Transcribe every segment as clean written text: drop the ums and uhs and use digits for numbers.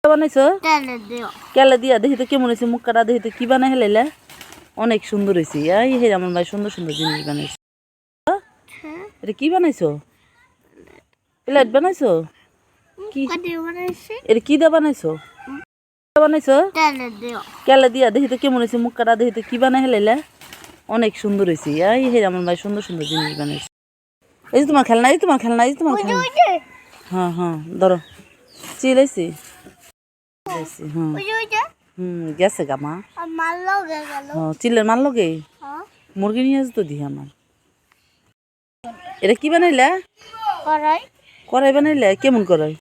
বানাইছো কেলে দিয়া দেখি তো কেমন হয়েছে মুখ কাটা দেখি তো কি বানাই হেলাইলে অনেক সুন্দর হয়েছে এই হে আমার ভাই সুন্দর সুন্দর জিনিস বানাইছে এটা কি বানাইছো প্লেট বানাইছো কি এটা কি দিয়ে বানাইছো বানাইছো কেলে দিয়া দেখি তো কেমন হয়েছে মুখ কাটা দেখি তো কি বানাই হেলাইলে অনেক সুন্দর হয়েছে এই হে আমার ভাই সুন্দর সুন্দর জিনিস বানাইছে এই যে তোমার খেলনা এই তোমার খেলনা এই তোমার খেলনা হ্যাঁ হ্যাঁ ধরো চিলাইছি গেছে গা মা চিল্লের মারলো গে মুরগি নিয়ে আসতো দি আমার এটা কি বানাইলে কড়াই বানাইলে কেমন কড়াই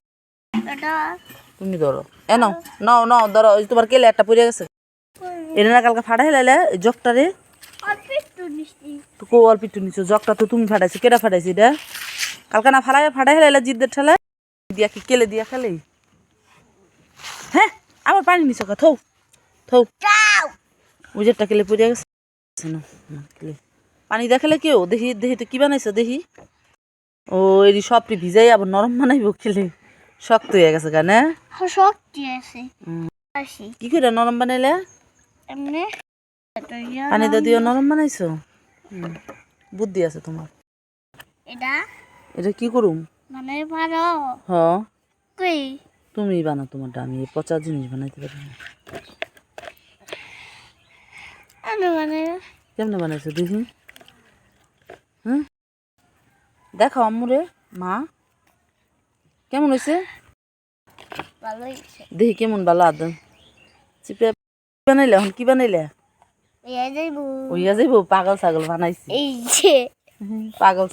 তুমি ধরো এ নাও নাও নাও ধরো তোমার কেলে একটা পড়ে গেছে এটা না কালকে ফাটা হেলাইলে জগটারে তো অল্প একটু নিছো জগটা তো তুমি ফাটাইছো কেটা ফাটাইছি এটা কালকে না ফাটাই হেলাইলে জিদ্দের ঠেলে দিয়া কি কেলে দিয়া খেলে হ্যাঁ আবার পানি নিছো কা থৌ থৌ উজেরটা কেলে পড়ে গেছে পানি দেখালে কেউ দেখি দেখি তো কি বানাইছো দেখি ও এই সবটি ভিজাই আবার নরম বানাইব খেলে শক্ত হয়ে গেছে কেন কি করে নরম বানাইলে পানি দিয়ে নরম বানাইছো বুদ্ধি আছে তোমার এটা কি করুম হ তুমি বানাও তোমারটা আমি পচা জিনিস বানাইতে পারি না কেমনে বানাইছো দেখি হ্যাঁ দেখো আম্মুরে মা কেমন হয়েছে দেখি কেমন ভালো আদম চিপে বানাইলে এখন কি বানাইলে ওইয়া যাইব পাগল ছাগল বানাইছি পাগল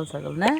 ছাগল না